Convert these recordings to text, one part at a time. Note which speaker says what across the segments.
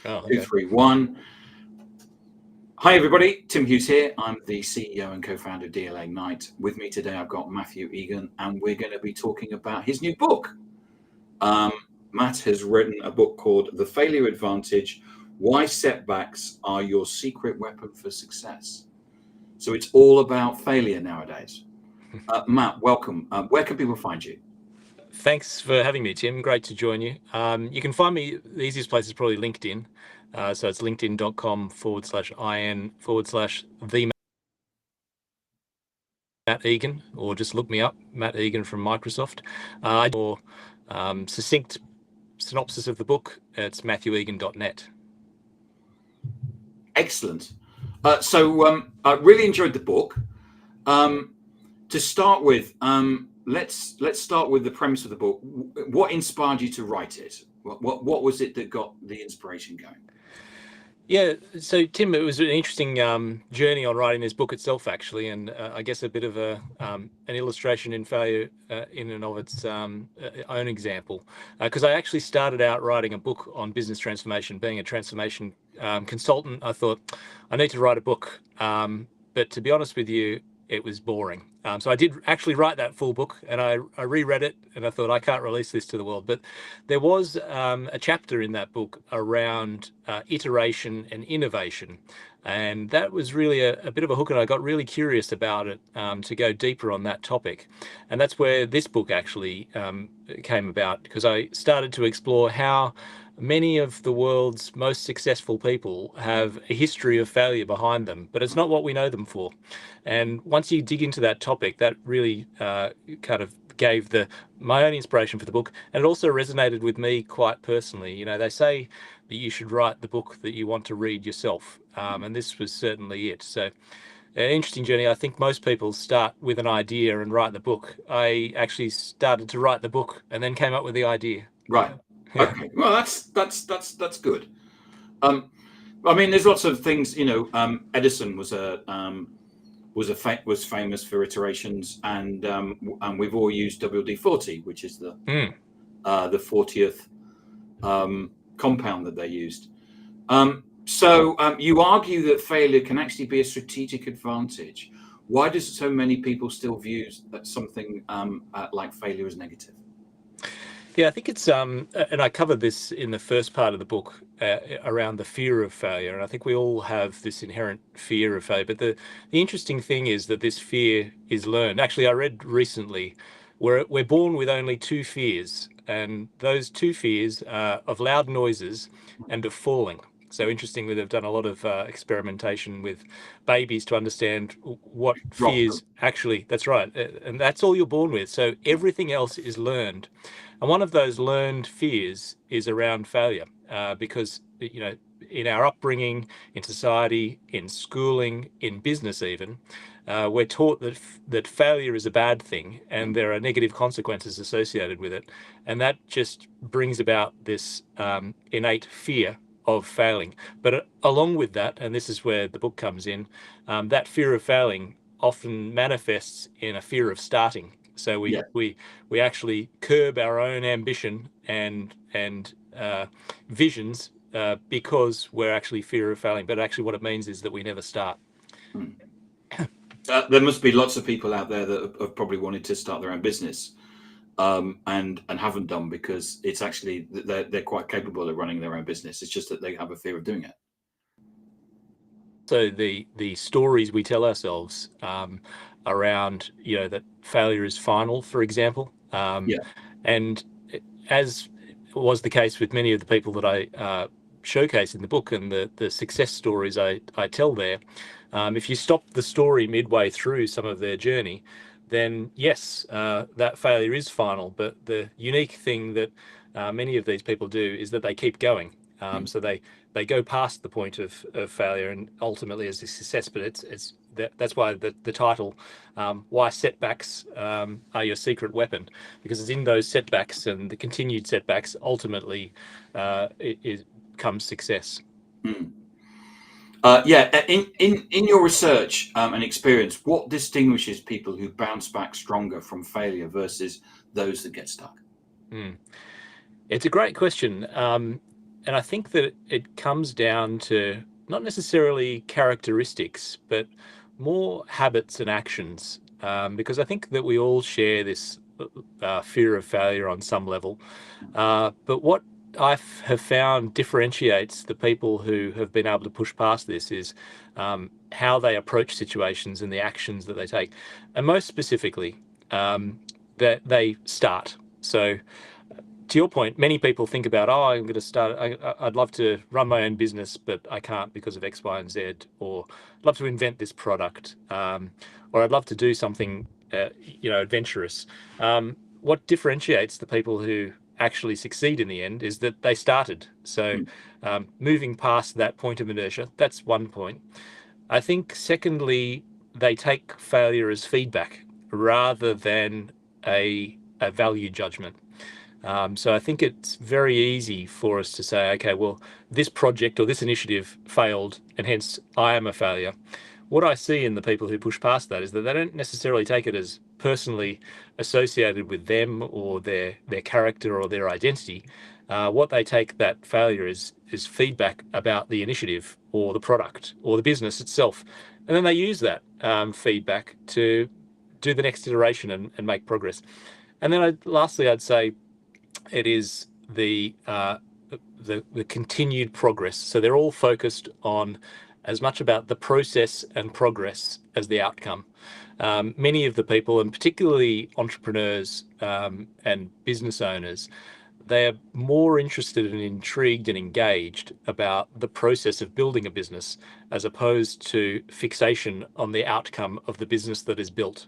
Speaker 1: Oh,
Speaker 2: okay. 2, 3, 1. Hi, everybody. Tim Hughes here. I'm the CEO and co-founder of DLA Ignite. With me today, I've got Matthew Egan, and we're going to be talking about his new book. Matt has written a book called The Failure Advantage: Why Setbacks Are Your Secret Weapon for Success. So it's all about failure nowadays. Matt, welcome. Where can people find you?
Speaker 1: Thanks for having me, Tim. Great to join you. You can find me, the easiest place is probably LinkedIn. So it's linkedin.com/in/the Matt Egan, or just look me up, Matt Egan from Microsoft. Or succinct synopsis of the book, it's matthewegan.net.
Speaker 2: Excellent. So I really enjoyed the book. To start with, let's start with the premise of the book. What inspired you to write it? What was it that got the inspiration going?
Speaker 1: Yeah, so Tim, it was an interesting journey on writing this book itself, actually, and I guess a bit of an illustration in failure in and of its own example. Because I actually started out writing a book on business transformation. Being a transformation consultant, I thought I need to write a book. But to be honest with you, it was boring. So I did actually write that full book, and I reread it, and I thought I can't release this to the world. But there was a chapter in that book around iteration and innovation, and that was really a bit of a hook, and I got really curious about it to go deeper on that topic. And that's where this book actually came about, because I started to explore how many of the world's most successful people have a history of failure behind them, but it's not what we know them for. And once you dig into that topic, that really kind of gave my own inspiration for the book, and it also resonated with me quite personally. You know, they say that you should write the book that you want to read yourself, and this was certainly it. So an interesting journey. I think most people start with an idea and write the book. I actually started to write the book and then came up with the idea.
Speaker 2: Right. Yeah. Okay. Well, that's good. I mean, there's lots of things. You know, Edison was famous for iterations, and we've all used WD-40, which is the 40th compound that they used. So you argue that failure can actually be a strategic advantage. Why does so many people still view that something like failure as negative?
Speaker 1: Yeah, I think it's, and I covered this in the first part of the book around the fear of failure. And I think we all have this inherent fear of failure. But the interesting thing is that this fear is learned. Actually, I read recently we're born with only 2 fears. And those 2 fears are of loud noises and of falling. So interestingly, they've done a lot of experimentation with babies to understand what fears actually, that's right. And that's all you're born with. So everything else is learned. And one of those learned fears is around failure, because, you know, in our upbringing, in society, in schooling, in business even, we're taught that failure is a bad thing and there are negative consequences associated with it. And that just brings about this innate fear of failing. But along with that, and this is where the book comes in, that fear of failing often manifests in a fear of starting. So we actually curb our own ambition and visions because we're actually fear of failing. But actually what it means is that we never start.
Speaker 2: There must be lots of people out there that have probably wanted to start their own business and haven't done, because it's actually they're quite capable of running their own business. It's just that they have a fear of doing it.
Speaker 1: So the stories we tell ourselves around, you know, that failure is final, for example. And as was the case with many of the people that I showcase in the book and the success stories I tell there, if you stop the story midway through some of their journey, then yes, that failure is final. But the unique thing that many of these people do is that they keep going. So they go past the point of failure and ultimately as a success. But that's why the title, Why Setbacks Are Your Secret Weapon, because it's in those setbacks and the continued setbacks ultimately it comes success.
Speaker 2: In your research and experience, what distinguishes people who bounce back stronger from failure versus those that get stuck?
Speaker 1: It's a great question. I think that it comes down to not necessarily characteristics, but more habits and actions. Because I think that we all share this fear of failure on some level. But what I have found differentiates the people who have been able to push past this is how they approach situations and the actions that they take. And most specifically, that they start. So, to your point, many people think about, oh, I'm going to start, I'd love to run my own business, but I can't because of X, Y, and Z, or I'd love to invent this product, or I'd love to do something, adventurous. What differentiates the people who actually succeed in the end is that they started. So moving past that point of inertia, that's one point. I think, secondly, they take failure as feedback rather than a value judgment. So I think it's very easy for us to say, okay, well, this project or this initiative failed, and hence I am a failure. What I see in the people who push past that is that they don't necessarily take it as personally associated with them or their character or their identity. What they take that failure is feedback about the initiative or the product or the business itself, and then they use that feedback to do the next iteration and make progress. And then lastly, I'd say it is the continued progress. So they're all focused on as much about the process and progress as the outcome. Many of the people, and particularly entrepreneurs and business owners, they're more interested and intrigued and engaged about the process of building a business as opposed to fixation on the outcome of the business that is built.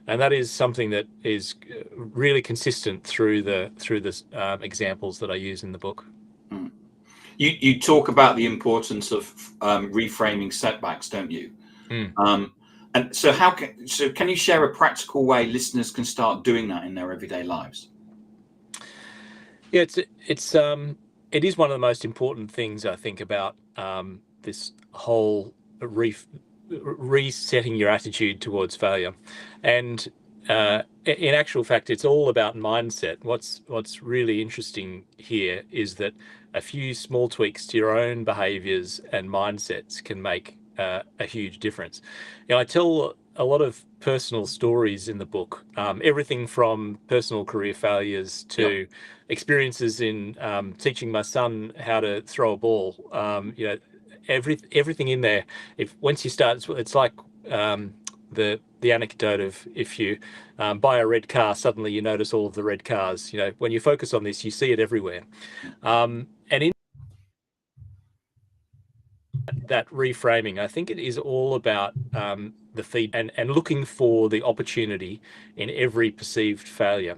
Speaker 1: And that is something that is really consistent through the examples that I use in the book.
Speaker 2: You talk about the importance of reframing setbacks, don't you? And so can you share a practical way listeners can start doing that in their everyday lives?
Speaker 1: Yeah, it is one of the most important things, I think, about this whole resetting your attitude towards failure. And in actual fact, it's all about mindset. What's really interesting here is that a few small tweaks to your own behaviors and mindsets can make a huge difference. I tell a lot of personal stories in the book, everything from personal career failures to experiences in teaching my son how to throw a ball. Everything in there. Once you start, it's like the anecdote of if you buy a red car, suddenly you notice all of the red cars. When you focus on this, you see it everywhere. And in that reframing, I think it is all about the feed and looking for the opportunity in every perceived failure.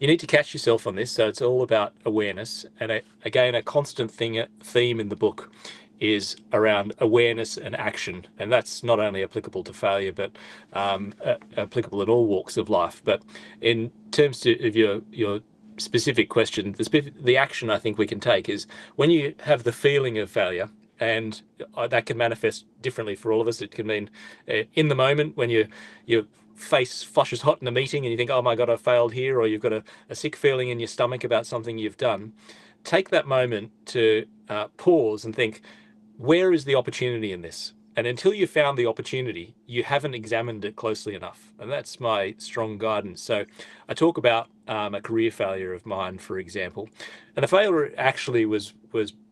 Speaker 1: You need to catch yourself on this. So it's all about awareness. And again, a constant theme in the book is around awareness and action. And that's not only applicable to failure, but applicable in all walks of life. But in terms of your specific question, the action I think we can take is when you have the feeling of failure, and that can manifest differently for all of us. It can mean in the moment when your face flushes hot in a meeting and you think, oh my God, I failed here, or you've got a sick feeling in your stomach about something you've done. Take that moment to pause and think, where is the opportunity in this? And until you found the opportunity, you haven't examined it closely enough. And that's my strong guidance. So I talk about a career failure of mine, for example. And the failure actually was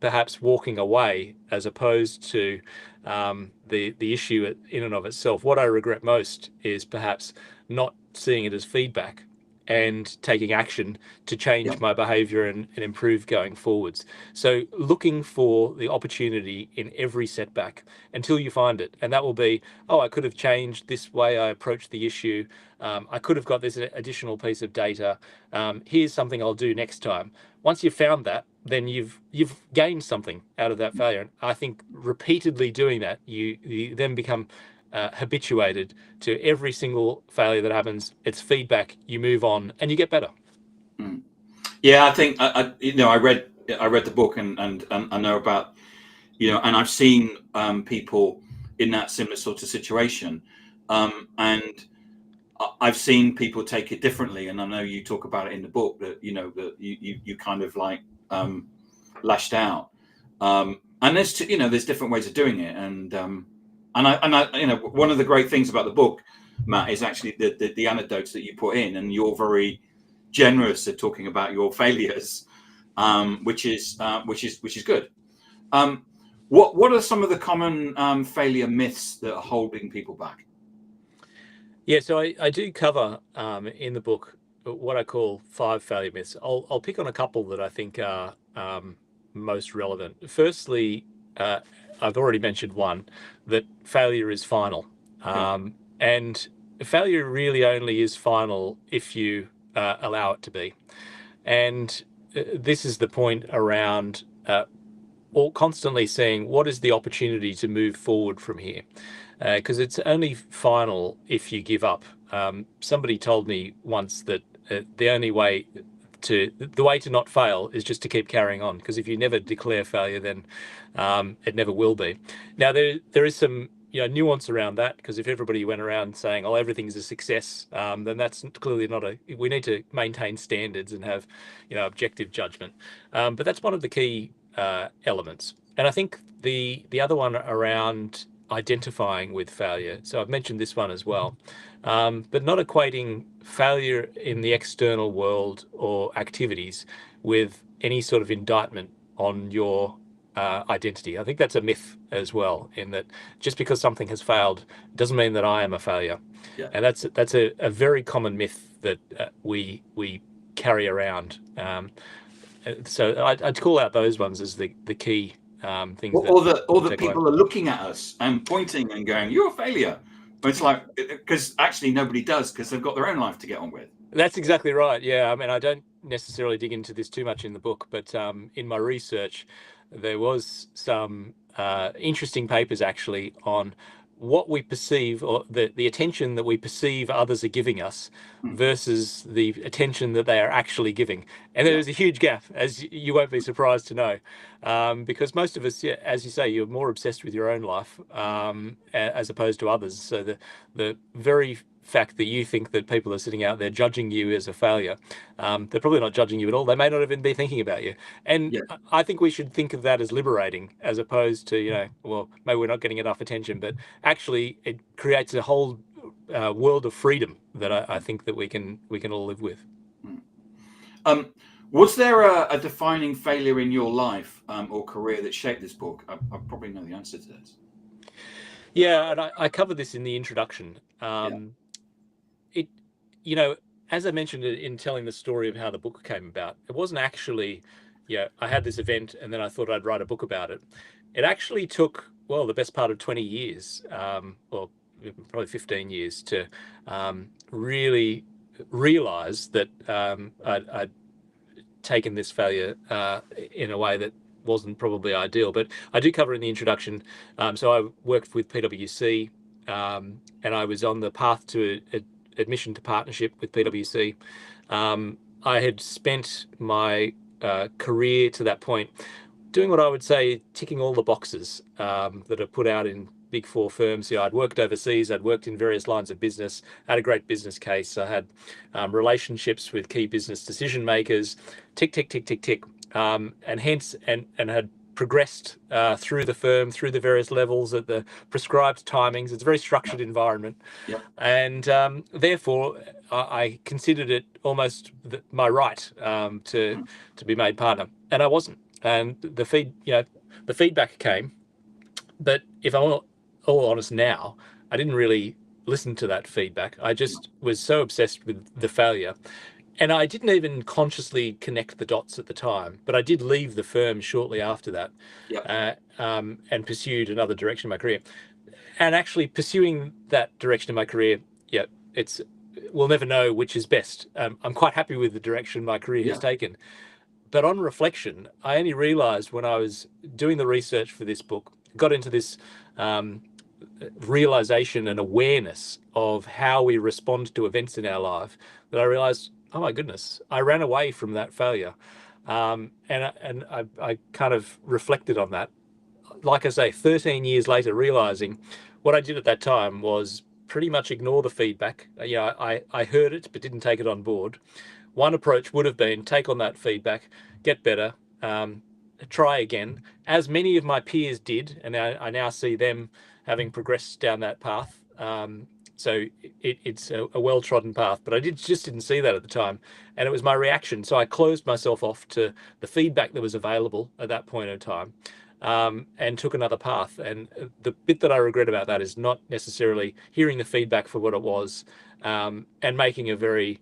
Speaker 1: perhaps walking away as opposed to the issue in and of itself. What I regret most is perhaps not seeing it as feedback and taking action to change my behavior and improve going forwards. So looking for the opportunity in every setback until you find it. And that will be, oh, I could have changed this way I approached the issue. I could have got this additional piece of data. Here's something I'll do next time. Once you've found that, then you've gained something out of that failure. And I think repeatedly doing that, you then become habituated to every single failure that happens. It's feedback. You move on and you get better.
Speaker 2: Yeah, I think I read the book and I know about and I've seen people in that similar sort of situation, and I've seen people take it differently. And I know you talk about it in the book that that you kind of like lashed out. And there's there's different ways of doing it, and I one of the great things about the book, Matt, is actually the anecdotes that you put in, and you're very generous at talking about your failures, which is good. What are some of the common failure myths that are holding people back?
Speaker 1: Yeah, so I do cover in the book what I call 5 failure myths. I'll pick on a couple that I think are most relevant. Firstly, I've already mentioned one, that failure is final. And failure really only is final if you allow it to be. And this is the point around or constantly seeing what is the opportunity to move forward from here. Because it's only final if you give up. Somebody told me once that the way to not fail is just to keep carrying on. Because if you never declare failure, then it never will be. Now there is some nuance around that, because if everybody went around saying, "Oh, everything's a success," then that's clearly not a. We need to maintain standards and have objective judgment. But that's one of the key elements. And I think the other one around identifying with failure. So I've mentioned this one as well, but not equating failure in the external world or activities with any sort of indictment on your identity. I think that's a myth as well, in that just because something has failed doesn't mean that I am a failure.
Speaker 2: Yeah.
Speaker 1: And that's a very common myth that we carry around. So I'd call out those ones as the key things.
Speaker 2: Or that people are looking at us and pointing and going, "You're a failure." But it's like, because actually nobody does, because they've got their own life to get on with.
Speaker 1: That's exactly right. Yeah, I mean, I don't necessarily dig into this too much in the book, but in my research, there was some interesting papers actually on what we perceive, or the attention that we perceive others are giving us versus the attention that they are actually giving. And there is a huge gap, as you won't be surprised to know, because most of us, as you say, you're more obsessed with your own life as opposed to others. So the very fact that you think that people are sitting out there judging you as a failure, they're probably not judging you at all. They may not even be thinking about you. And I think we should think of that as liberating, as opposed to, well, maybe we're not getting enough attention, but actually it creates a whole world of freedom that I think that we can all live with.
Speaker 2: Was there a defining failure in your life or career that shaped this book? I probably know the answer to this.
Speaker 1: Yeah, and I covered this in the introduction. As I mentioned in telling the story of how the book came about, it wasn't actually, I had this event and then I thought I'd write a book about it. It actually took, well, the best part of 20 years, or probably 15 years to really realize that I'd taken this failure in a way that wasn't probably ideal. But I do cover in the introduction. So I worked with PwC, and I was on the path to admission to partnership with PwC. I had spent my career to that point doing what I would say ticking all the boxes that are put out in Big Four firms. I'd worked overseas, I'd worked in various lines of business, had a great business case, I had relationships with key business decision makers, tick, tick, tick, tick, tick, and had progressed through the firm, through the various levels at the prescribed timings. It's a very structured environment. And therefore I considered it almost my right to be made partner, and I wasn't. And the feedback came, but if I'm all honest now, I didn't really listen to that feedback. I just was so obsessed with the failure. And I didn't even consciously connect the dots at the time, but I did leave the firm shortly after that, and pursued another direction in my career. And actually pursuing that direction in my career, we'll never know which is best. I'm quite happy with the direction my career has taken. But on reflection, I only realized when I was doing the research for this book, got into this realization and awareness of how we respond to events in our life, that I realized, oh my goodness, I ran away from that failure. And I kind of reflected on that. Like I say, 13 years later, realizing what I did at that time was pretty much ignore the feedback. I heard it, but didn't take it on board. One approach would have been take on that feedback, get better, try again, as many of my peers did, and I now see them having progressed down that path. So it's a well-trodden path, but I just didn't see that at the time, and it was my reaction. So I closed myself off to the feedback that was available at that point in time, and took another path. And the bit that I regret about that is not necessarily hearing the feedback for what it was, and making a very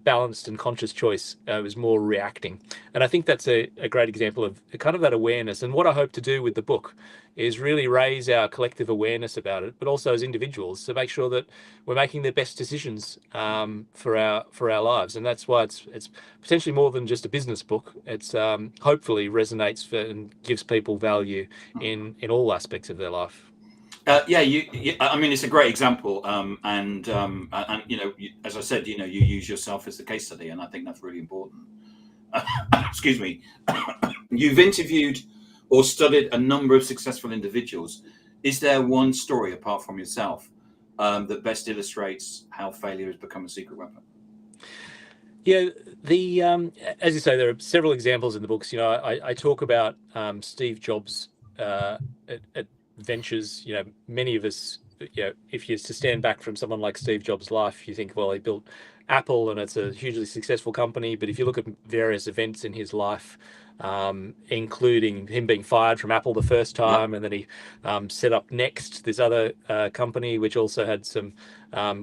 Speaker 1: balanced and conscious choice. Was more reacting. And I think that's a great example of kind of that awareness. And what I hope to do with the book is really raise our collective awareness about it, but also as individuals to make sure that we're making the best decisions for our lives. And that's why it's potentially more than just a business book. It's hopefully resonates and gives people value in all aspects of their life.
Speaker 2: I mean, it's a great example, and as I said, you use yourself as the case study, and I think that's really important. Excuse me. You've interviewed or studied a number of successful individuals. Is there one story apart from yourself that best illustrates how failure has become a secret weapon?
Speaker 1: Yeah, as you say, there are several examples in the books. I talk about Steve Jobs' adventures. Many of us, if you're to stand back from someone like Steve Jobs' life, you think, well, he built Apple and it's a hugely successful company. But if you look at various events in his life, including him being fired from Apple the first time, and then he set up Next, this other company, which also had some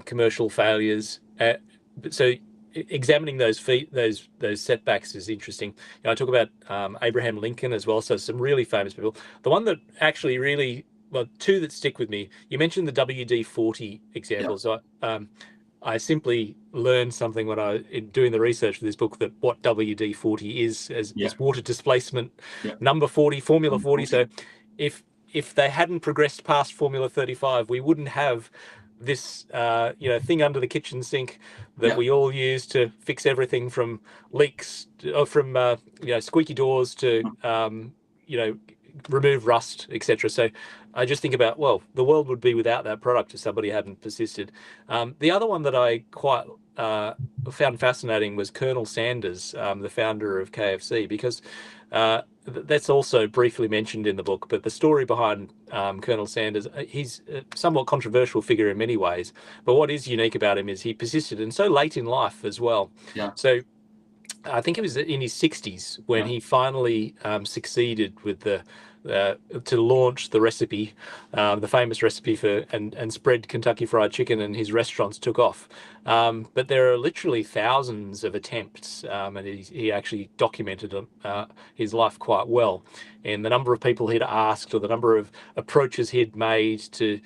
Speaker 1: commercial failures. So examining those setbacks is interesting. I talk about Abraham Lincoln as well, so some really famous people. The one that actually really, well, two that stick with me. You mentioned the WD-40 example. So I simply learned something when in doing the research for this book, that what WD-40 is water displacement number 40, Formula 40. So if they hadn't progressed past Formula 35, we wouldn't have this thing under the kitchen sink that we all use to fix everything from leaks, or from squeaky doors to remove rust, etc. So I just think about, well, the world would be without that product if somebody hadn't persisted. The other one that I quite found fascinating was Colonel Sanders, the founder of KFC, because that's also briefly mentioned in the book. But the story behind Colonel Sanders, he's a somewhat controversial figure in many ways. But what is unique about him is he persisted, and so late in life as well. So I think it was in his 60s when he finally succeeded with to launch the recipe, the famous recipe for and spread Kentucky Fried Chicken, and his restaurants took off. But there are literally thousands of attempts, and he actually documented his life quite well, in the number of people he'd asked or the number of approaches he'd made to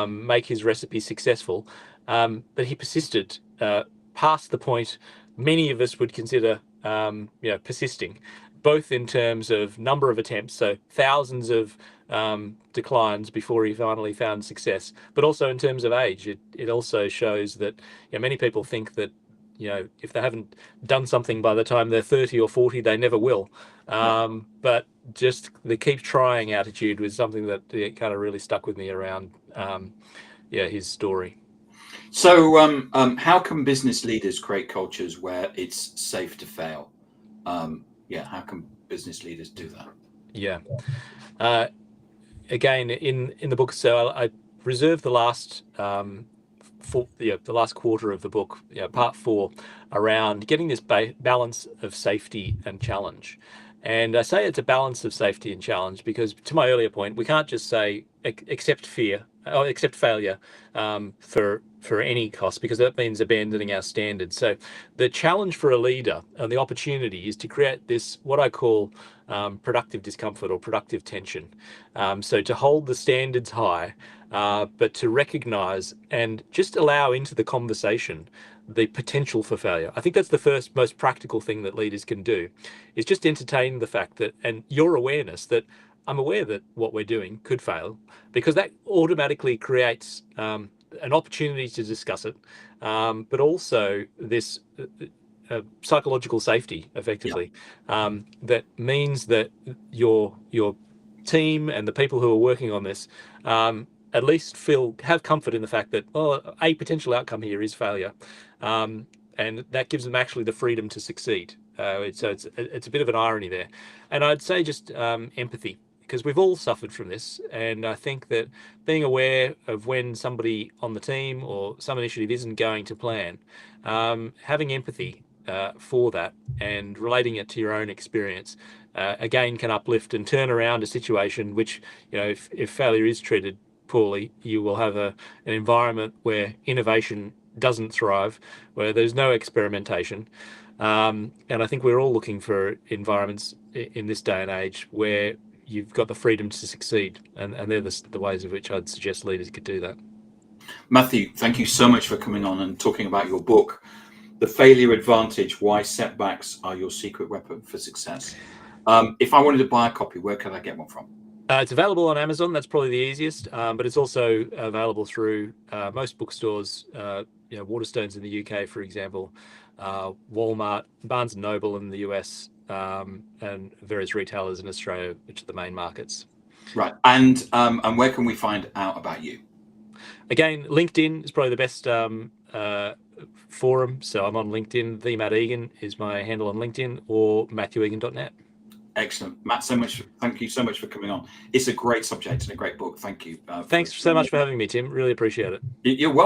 Speaker 1: make his recipe successful. But he persisted past the point many of us would consider persisting, both in terms of number of attempts, so thousands of declines before he finally found success, but also in terms of age. It also shows that many people think that if they haven't done something by the time they're 30 or 40, they never will. But just the keep trying attitude was something that kind of really stuck with me around his story.
Speaker 2: So how can business leaders create cultures where it's safe to fail? How can business leaders do
Speaker 1: that? Again, in the book, so I reserved the last the last quarter of the book, part 4, around getting this balance of safety and challenge. And I say it's a balance of safety and challenge because, to my earlier point, we can't just say accept failure for any cost, because that means abandoning our standards. So the challenge for a leader and the opportunity is to create this, what I call productive discomfort or productive tension. So to hold the standards high, but to recognize and just allow into the conversation the potential for failure. I think that's the first most practical thing that leaders can do, is just entertain the fact that, and your awareness that I'm aware that what we're doing could fail, because that automatically creates an opportunity to discuss it, but also this psychological safety, effectively, that means that your team and the people who are working on this at least have comfort in the fact that, well, a potential outcome here is failure, and that gives them actually the freedom to succeed. So it's a bit of an irony there. And I'd say just empathy, because we've all suffered from this. And I think that being aware of when somebody on the team or some initiative isn't going to plan, having empathy for that and relating it to your own experience, again, can uplift and turn around a situation which, if failure is treated poorly, you will have an environment where innovation doesn't thrive, where there's no experimentation. And I think we're all looking for environments in this day and age where you've got the freedom to succeed. And they're the ways in which I'd suggest leaders could do that.
Speaker 2: Matthew, thank you so much for coming on and talking about your book, The Failure Advantage, Why Setbacks Are Your Secret Weapon for Success. If I wanted to buy a copy, where could I get one from?
Speaker 1: It's available on Amazon. That's probably the easiest, but it's also available through most bookstores, Waterstones in the UK, for example, Walmart, Barnes & Noble in the US, and various retailers in Australia, which are the main markets.
Speaker 2: Right. And where can we find out about you?
Speaker 1: Again, LinkedIn is probably the best forum. So I'm on LinkedIn. The Matt Egan is my handle on LinkedIn, or MatthewEgan.net.
Speaker 2: Excellent. Matt, thank you so much for coming on. It's a great subject and a great book. Thank you.
Speaker 1: Thanks so much for having me, Tim. Really appreciate it.
Speaker 2: You're welcome.